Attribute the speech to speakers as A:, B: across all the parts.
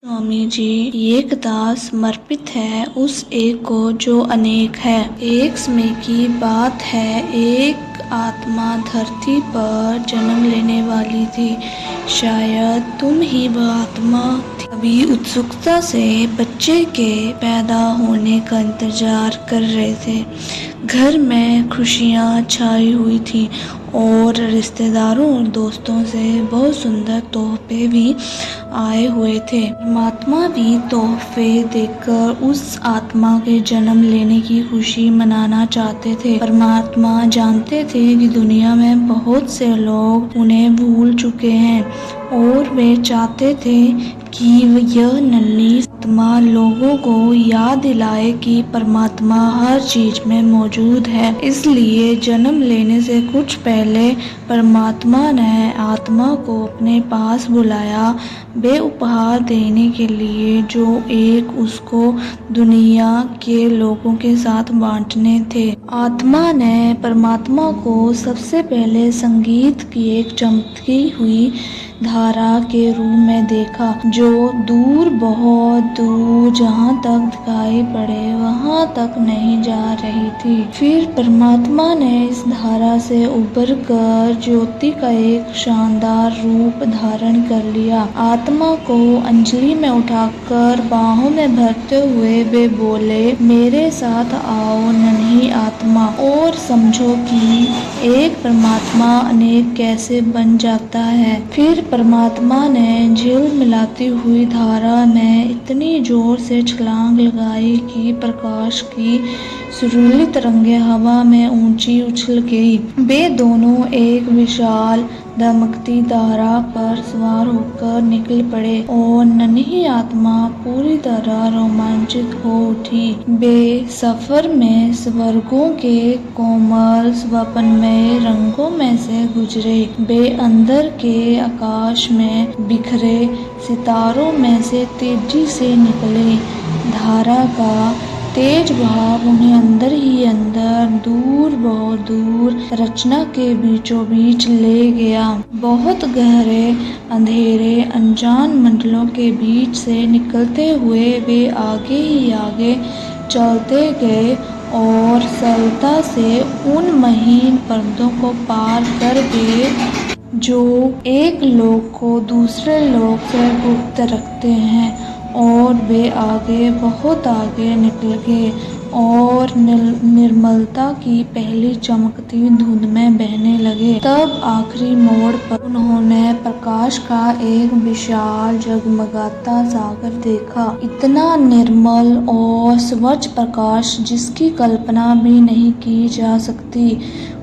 A: स्वामी जी, एक दास समर्पित है उस एक को जो अनेक है। एक समय की बात है, एक आत्मा धरती पर जन्म लेने वाली थी। शायद तुम ही वह आत्मा थी। अभी उत्सुकता से बच्चे के पैदा होने का इंतजार कर रहे थे। घर में खुशियाँ छाई हुई थी और रिश्तेदारों और दोस्तों से बहुत सुंदर तोहफे भी आए हुए थे। परमात्मा भी तोहफे देकर उस आत्मा के जन्म लेने की खुशी मनाना चाहते थे। परमात्मा जानते थे कि दुनिया में बहुत से लोग उन्हें भूल चुके हैं और वे चाहते थे कि यह नन्ही आत्मा लोगों को याद दिलाए कि परमात्मा हर चीज में मौजूद है। इसलिए जन्म लेने से कुछ पहले परमात्मा ने आत्मा को अपने पास बुलाया, वे उपहार देने के लिए जो एक उसको दुनिया के लोगों के साथ बांटने थे। आत्मा ने परमात्मा को सबसे पहले संगीत की एक चमकती हुई धारा के रूप में देखा, जो दूर, बहुत दूर, जहाँ तक दिखाई पड़े वहाँ तक नहीं जा रही थी। फिर परमात्मा ने इस धारा से उबर कर ज्योति का एक शानदार रूप धारण कर लिया। आत्मा को अंजलि में उठाकर बाहों में भरते हुए वे बोले, मेरे साथ आओ नन्ही आत्मा और समझो कि एक परमात्मा अनेक कैसे बन जाता है। फिर परमात्मा ने झिलमिलाती हुई धारा में इतनी जोर से छलांग लगाई कि प्रकाश की सुरीली तरंगें हवा में ऊंची उछल गई। वे दोनों एक विशाल धमकती धारा पर सवार होकर निकल पड़े और नन्ही आत्मा पूरी तरह रोमांचित हो उठी। वे सफर में स्वर्गों के कोमल स्वप्नमय रंगों में से गुजरे। वे अंदर के आकाश में बिखरे सितारों में से तेजी से निकले। धारा का तेज बहाव उन्हें अंदर ही अंदर, दूर, बहुत दूर रचना के बीचों बीच ले गया। बहुत गहरे अंधेरे अनजान मंडलों के बीच से निकलते हुए वे आगे ही आगे चलते गए और सरलता से उन महीन पर्दों को पार कर गए जो एक लोक को दूसरे लोक से गुप्त रखते हैं। और वे आगे, बहुत आगे निकल गए और निर्मलता की पहली चमकती धुंध में बहने लगे। तब आखिरी मोड़ पर उन्होंने प्रकाश का एक विशाल जगमगाता सागर देखा। इतना निर्मल और स्वच्छ प्रकाश जिसकी कल्पना भी नहीं की जा सकती।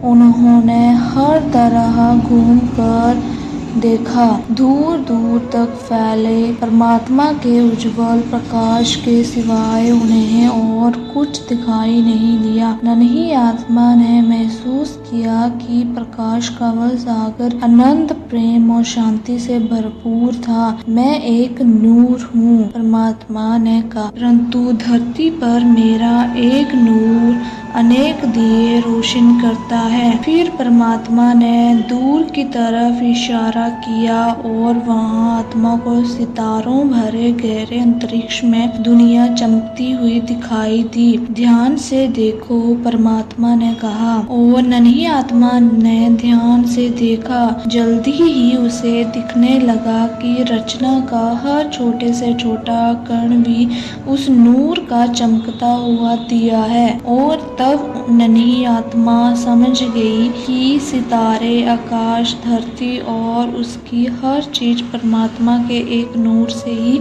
A: उन्होंने हर तरह घूमकर देखा, दूर दूर तक फैले परमात्मा के उज्जवल प्रकाश के सिवाय उन्हें और कुछ दिखाई नहीं दिया। नन्ही आत्मा ने महसूस किया कि प्रकाश का वह सागर अनंत प्रेम और शांति से भरपूर था। मैं एक नूर हूँ, परमात्मा ने कहा, परंतु धरती पर मेरा एक नूर अनेक दिए रोशन करता है। फिर परमात्मा ने दूर की तरफ इशारा किया और वहाँ आत्मा को सितारों भरे गहरे अंतरिक्ष में दुनिया चमकती हुई दिखाई दी। ध्यान से देखो, परमात्मा ने कहा और नन्ही आत्मा ने ध्यान से देखा। जल्दी ही उसे दिखने लगा कि रचना का हर छोटे से छोटा कण भी उस नूर का चमकता हुआ दिया है। और तब नन्ही आत्मा समझ गई कि सितारे, आकाश, धरती और उसकी हर चीज परमात्मा के एक नूर से ही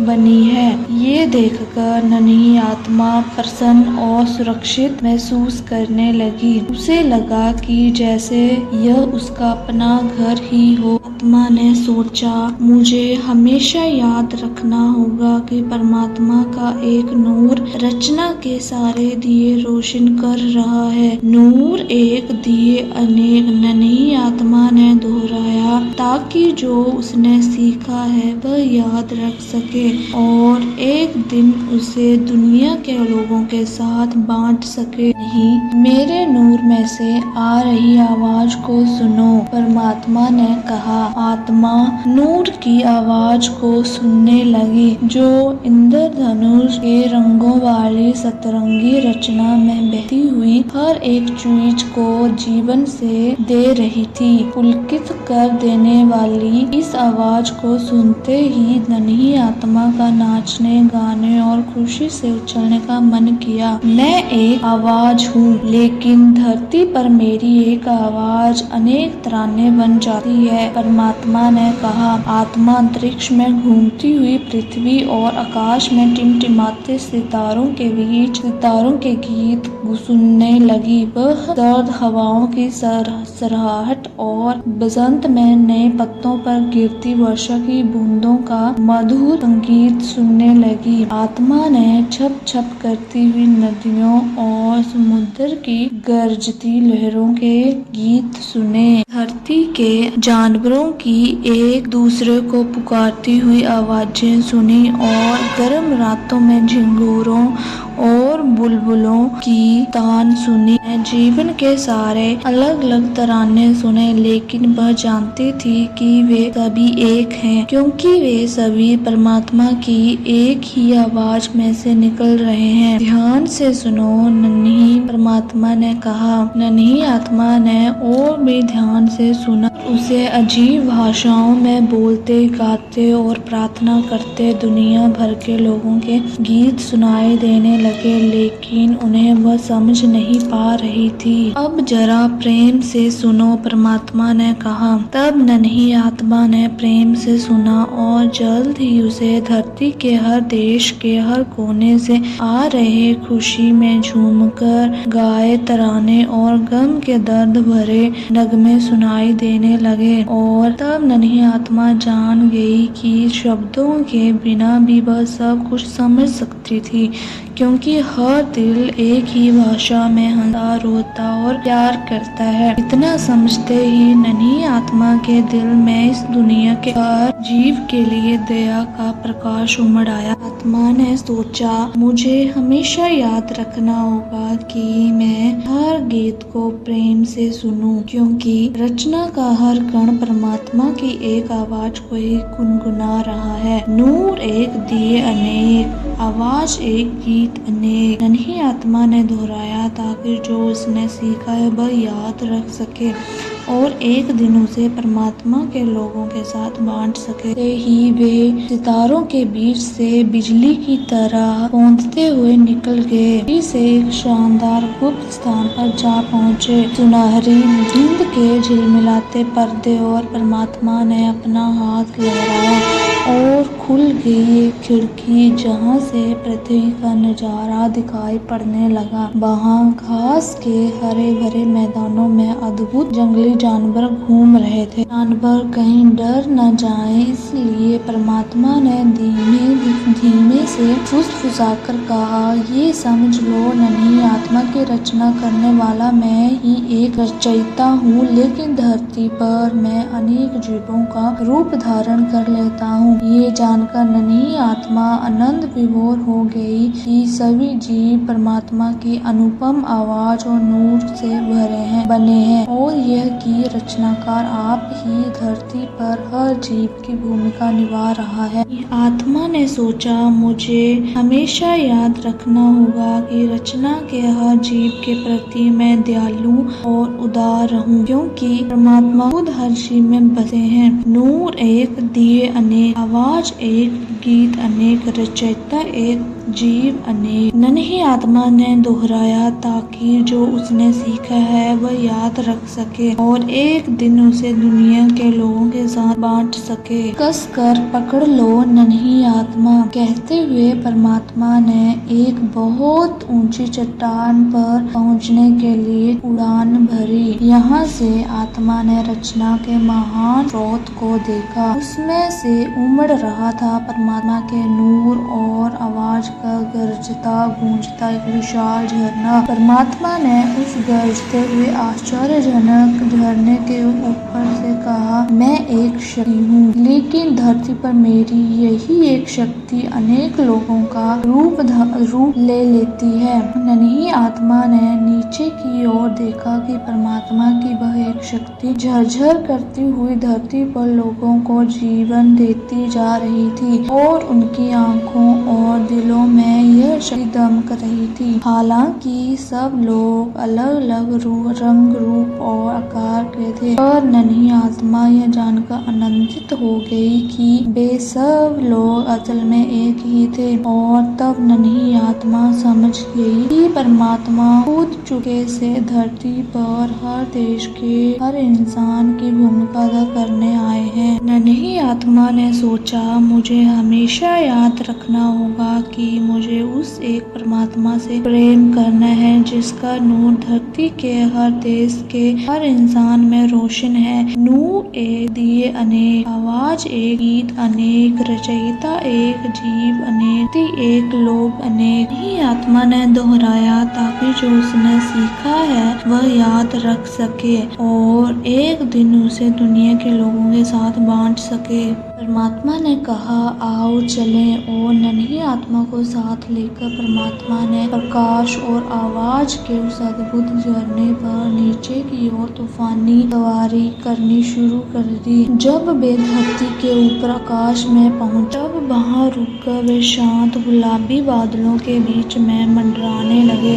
A: बनी है। ये देखकर नन्ही आत्मा प्रसन्न और सुरक्षित महसूस करने लगी। उसे लगा कि जैसे यह उसका अपना घर ही हो। आत्मा ने सोचा, मुझे हमेशा याद रखना होगा कि परमात्मा का एक नूर रचना के सारे दिए रोशन कर रहा है। नूर एक, दिए अनेक, नन्ही आत्मा ने दोहराया ताकि जो उसने सीखा है वह याद रख सके। सके और एक दिन उसे दुनिया के लोगों के साथ बांट सके। नहीं, मेरे नूर में से आ रही आवाज को सुनो, परमात्मा ने कहा। आत्मा नूर की आवाज को सुनने लगी, जो इंद्रधनुष के रंगों वाली सतरंगी रचना में बहती हुई हर एक चीज को जीवन से दे रही थी। पुलकित कर देने वाली इस आवाज को सुनते ही नन्ही आत्मा का नाचने, गाने और खुशी से उछलने का मन किया। मैं एक आवाज हूँ, लेकिन धरती पर मेरी एक आवाज अनेक तराने बन जाती है, परमात्मा ने कहा। आत्मा अंतरिक्ष में घूमती हुई पृथ्वी और आकाश में टिमटिमाते सितारों के बीच सितारों के गीत सुनने लगी। वह सर्द हवाओं की सरसराहट और बसंत में नए पत्तों पर गिरती वर्षा की बूंदों का मधुर संगीत सुनने लगी। आत्मा ने छप छप करती हुई नदियों और समुद्र की गरजती लहरों के गीत सुने। धरती के जानवरों की एक दूसरे को पुकारती हुई आवाजें सुनी और गर्म रातों में झिंगुरों और बुलबुलों की तान सुनी। जीवन के सारे अलग अलग तराने सुने, लेकिन वह जानती थी कि वे सभी एक हैं, क्योंकि वे सभी परमात्मा की एक ही आवाज में से निकल रहे हैं। ध्यान से सुनो नन्ही, परमात्मा ने कहा। नन्ही आत्मा ने और भी ध्यान से सुना। उसे अजीब भाषाओं में बोलते, गाते और प्रार्थना करते दुनिया भर के लोगों के गीत सुनाई देने लगे, लेकिन उन्हें वह समझ नहीं पा रही थी। अब जरा प्रेम से सुनो, परमात्मा ने कहा। तब नन्ही आत्मा ने प्रेम से सुना और जल्द ही उसे धरती के हर देश के हर कोने से आ रहे खुशी में झूमकर गाए तराने और गम के दर्द भरे नगमे सुनाई देने लगे। और तब नन्ही आत्मा जान गई कि शब्दों के बिना भी वह सब कुछ समझ सकती थी, क्योंकि हर दिल एक ही भाषा में हंसता, रोता और प्यार करता है। इतना समझते ही नन्ही आत्मा के दिल में इस दुनिया के हर जीव के लिए दया का प्रकाश उमड़ आया। आत्मा ने सोचा, मुझे हमेशा याद रखना होगा कि मैं हर गीत को प्रेम से सुनूं, क्योंकि रचना का हर कण परमात्मा की एक आवाज को ही गुनगुना रहा है। नूर एक, दिए अनेक, आवाज एक, गीत अनेक। नन्ही आत्मा ने दोहराया ताकि जो उसने सीखा है वह याद रख सके और एक दिन उसे परमात्मा के लोगों के साथ बांट सके। ही वे सितारों के बीच से बिजली की तरह कौंधते हुए निकल गए, से एक शानदार गुप्त स्थान पर जा पहुँचे। सुनहरी नींद के झिलमिलाते पर्दे और परमात्मा ने अपना हाथ लहराया और खुल गई एक खिड़की, जहाँ से पृथ्वी का नजारा दिखाई पड़ने लगा। वहाँ घास के हरे भरे मैदानों में अद्भुत जंगली जानवर घूम रहे थे। जानवर कहीं डर न जाएं, इसलिए परमात्मा ने धीमे से फुसफुसाकर कहा, ये समझ लो नन्ही आत्मा की रचना करने वाला मैं ही एक रचयिता हूँ, लेकिन धरती पर मैं अनेक जीवों का रूप धारण कर लेता हूँ। ये जानकर नन्ही आत्मा आनंद विभोर हो गई कि सभी जीव परमात्मा की अनुपम आवाज और नूर से बने हैं और यह कि रचनाकार आप ही धरती पर हर जीव की भूमिका निभा रहा है। आत्मा ने सोचा, मुझे हमेशा याद रखना होगा कि रचना के हर जीव के प्रति मैं दयालु और उदार रहूं, क्योंकि परमात्मा खुद हर जीव में बसे हैं। नूर एक, दिए अनेक, आवाज एक, गीत अनेक, रचयिता एक, जीव अनेक। नन्ही आत्मा ने दोहराया ताकि जो उसने सीखा है वह याद रख सके और एक दिन उसे दुनिया के लोगों के साथ बांट सके। कस कर पकड़ लो नन्ही आत्मा, कहते हुए परमात्मा ने एक बहुत ऊंची चट्टान पर पहुंचने के लिए उड़ान भरी। यहाँ से आत्मा ने रचना के महान स्रोत को देखा। उसमें से उमड़ रहा था परमात्मा के नूर और आवाज का गरजता गूंजता एक विशाल झरना। परमात्मा ने उस गरजते हुए आश्चर्यजनक झरने के ऊपर पर से कहा, मैं एक शक्ति हूँ, लेकिन धरती पर मेरी यही एक शक्ति अनेक लोगों का रूप ले लेती है। नन्ही आत्मा ने नीचे की ओर देखा कि परमात्मा की वह एक शक्ति झरझर करती हुई धरती पर लोगों को जीवन देती जा रही थी और उनकी आंखों और दिलों में यह शक्ति दमक रही थी। हालांकि सब लोग अलग अलग रंग, रूप और आकार के थे, पर नन्ही आत्मा यह जानकर आनंदित हो गई कि वे सब लोग असल में एक ही थे। और तब नन्ही आत्मा समझ गई कि परमात्मा खुद चुपके से धरती पर हर देश के हर इंसान की भूमिका अदा करने आए हैं। नन्ही आत्मा ने सोचा, मुझे हमेशा याद रखना होगा कि मुझे उस एक परमात्मा से प्रेम करना है जिसका नूर धरती के हर देश के हर इंसान में रोशन है। नूर एक, दिए अनेक, आवाज एक, गीत अनेक, रचयिता एक, जीव अनेक, एक, लोग अनेक। ही आत्मा ने दोहराया ताकि जो उसने सीखा है वह याद रख सके और एक दिन उसे दुनिया के लोगों के साथ बांट सके। परमात्मा ने कहा, आओ चलें, और नन्ही आत्मा को साथ लेकर परमात्मा ने प्रकाश और आवाज के उस अद्भुत झरने पर नीचे की ओर तूफानी सवारी करनी शुरू कर दी। जब वे धरती के ऊपर आकाश में पहुंचे, तब वहां रुककर वे शांत गुलाबी बादलों के बीच में मंडराने लगे।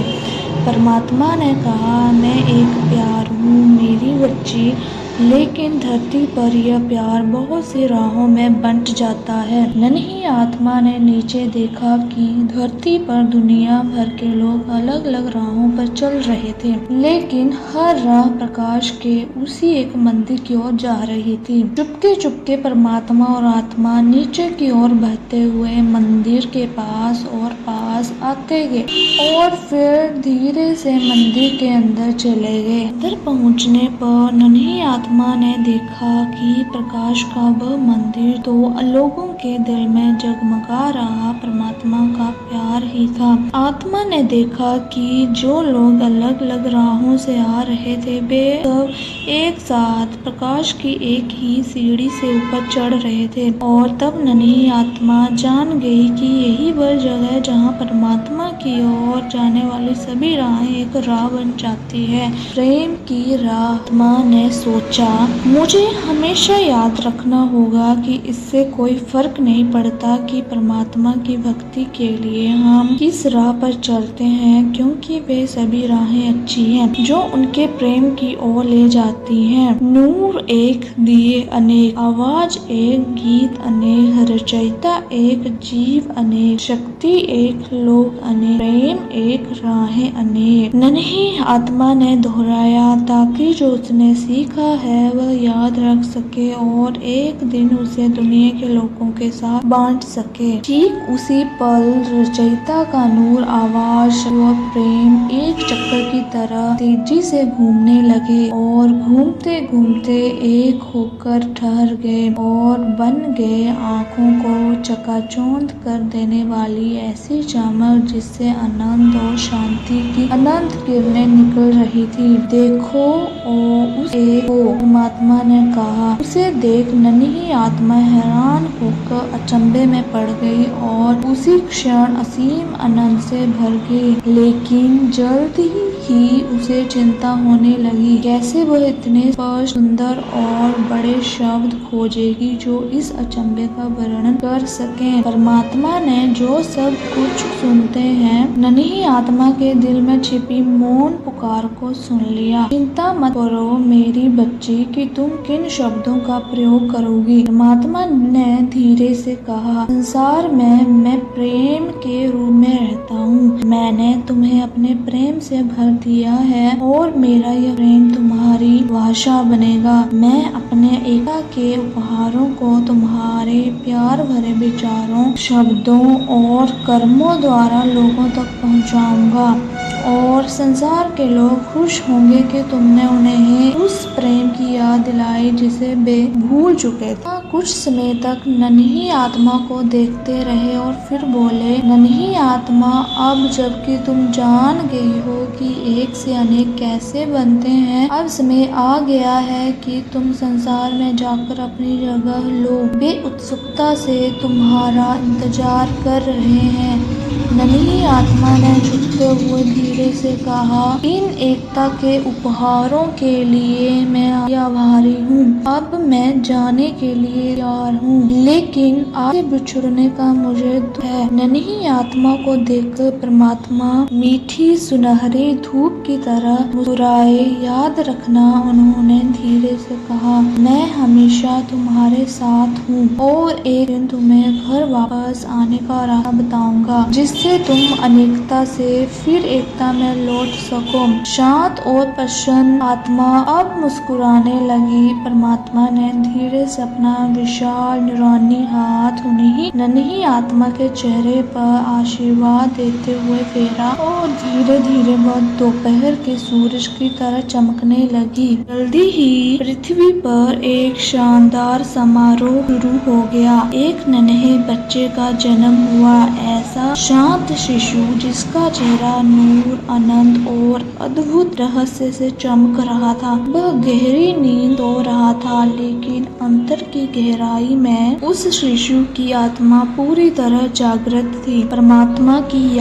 A: परमात्मा ने कहा, मैं एक प्यार हूँ मेरी बच्ची, लेकिन धरती पर यह प्यार बहुत सी राहों में बंट जाता है। नन्ही आत्मा ने नीचे देखा कि धरती पर दुनिया भर के लोग अलग अलग राहों पर चल रहे थे, लेकिन हर राह प्रकाश के उसी एक मंदिर की ओर जा रही थी। चुपके चुपके परमात्मा और आत्मा नीचे की ओर बहते हुए मंदिर के पास और पास आते गए और फिर धीरे से मंदिर के अंदर चले गए। अंदर पहुंचने पर नन्ही आत्मा ने देखा कि प्रकाश का वह मंदिर तो लोगों के दिल में जगमगा रहा परमात्मा का प्यार ही था। आत्मा ने देखा कि जो लोग अलग अलग राहों से आ रहे थे वे सब एक साथ प्रकाश की एक ही सीढ़ी से ऊपर चढ़ रहे थे। और तब नन्ही आत्मा जान गई कि यही वह जगह है जहाँ परमात्मा की ओर जाने वाली सभी राहें एक राह बन जाती है, प्रेम की राह। आत्मा ने सोचा, मुझे हमेशा याद रखना होगा कि इससे कोई फर्क नहीं पड़ता कि परमात्मा की भक्ति के लिए हम किस राह पर चलते हैं, क्योंकि वे सभी राहें अच्छी हैं जो उनके प्रेम की ओर ले जाती हैं। नूर एक, दिए अनेक, आवाज एक, गीत अनेक, रचयिता एक, जीव अनेक, शक्ति एक, लोग अनेक, प्रेम एक, राहें अनेक। नन्ही आत्मा ने दोहराया ताकि जो उसने सीखा है वह याद रख सके और एक दिन उसे दुनिया के लोगों के साथ बांट सके। ठीक उसी पल रचयिता का नूर, आवाज और प्रेम एक चक्कर की तरह तेजी से घूमने लगे और घूमते घूमते एक होकर ठहर गए और बन गए आँखों को चकाचौंध कर देने वाली ऐसी चमक जिससे आनंद और शांति की अनंत किरणें निकल रही थी। देखो उस एक को, परमात्मा ने कहा। उसे देख नन्ही आत्मा हैरान होकर अचंभे में पड़ गई और उसी क्षण असीम आनंद से भर गई। लेकिन जल्द ही उसे चिंता होने लगी, कैसे वह इतने स्पष्ट, सुंदर और बड़े शब्द खोजेगी जो इस अचंभे का वर्णन कर सकें। परमात्मा ने जो सब कुछ सुनते हैं नन्ही आत्मा के दिल में छिपी मौन पुकार को सुन लिया। चिंता मत करो मेरी बच्ची कि तुम किन शब्दों का प्रयोग करोगी। परमात्मा ने धीरे से कहा, संसार में मैं प्रेम के रूप में रहता हूँ। मैंने तुम्हें अपने प्रेम से भर दिया है और मेरा यह प्रेम तुम्हारी भाषा बनेगा। मैं अपने एकता के उपहारों को तुम्हारे प्यार भरे विचारों, शब्दों और कर्मों द्वारा लोगों तक पहुँचाऊंगा और संसार के लोग खुश होंगे कि तुमने उन्हें उस प्रेम की याद दिलाई जिसे वे भूल चुके थे। कुछ समय तक नन्ही आत्मा को देखते रहे और फिर बोले, नन्ही आत्मा, अब जबकि तुम जान गई हो कि एक से अनेक कैसे बनते हैं, अब समय आ गया है कि तुम संसार में जाकर अपनी जगह लो। वे उत्सुकता से तुम्हारा इंतजार कर रहे हैं। नन्ही आत्मा ने झुकते हुए धीरे से कहा, इन एकता के उपहारों के लिए मैं आभारी हूँ। अब मैं जाने के लिए तैयार हूँ, लेकिन आपसे बिछुड़ने का मुझे दुख है। नन्ही आत्मा को देखकर परमात्मा मीठी सुनहरी धूप की तरह मुस्कुराए। याद रखना, उन्होंने धीरे से कहा, मैं हमेशा तुम्हारे साथ हूँ और एक दिन तुम्हें घर वापस आने का रास्ता बताऊंगा, जिससे तुम अनेकता से फिर एकता में लौट सको। शांत और प्रसन्न आत्मा अब मुस्कुराने लगी। परमात्मा ने धीरे से अपना विशाल नूरानी हाथ नन्ही आत्मा के चेहरे पर आशीर्वाद देते हुए फेरा और धीरे धीरे वह दोपहर के सूरज की तरह चमकने लगी। जल्दी ही पृथ्वी पर एक शानदार समारोह शुरू हो गया। एक नन्हे बच्चे का जन्म हुआ, ऐसा शांत शिशु जिसका चेहरा नूर, आनंद और अद्भुत रहस्य से चमक रहा था। वह गहरी नींद सो रहा था, लेकिन अंतर की गहराई में उस शिशु की आत्मा पूरी तरह जागृत थी। परमात्मा की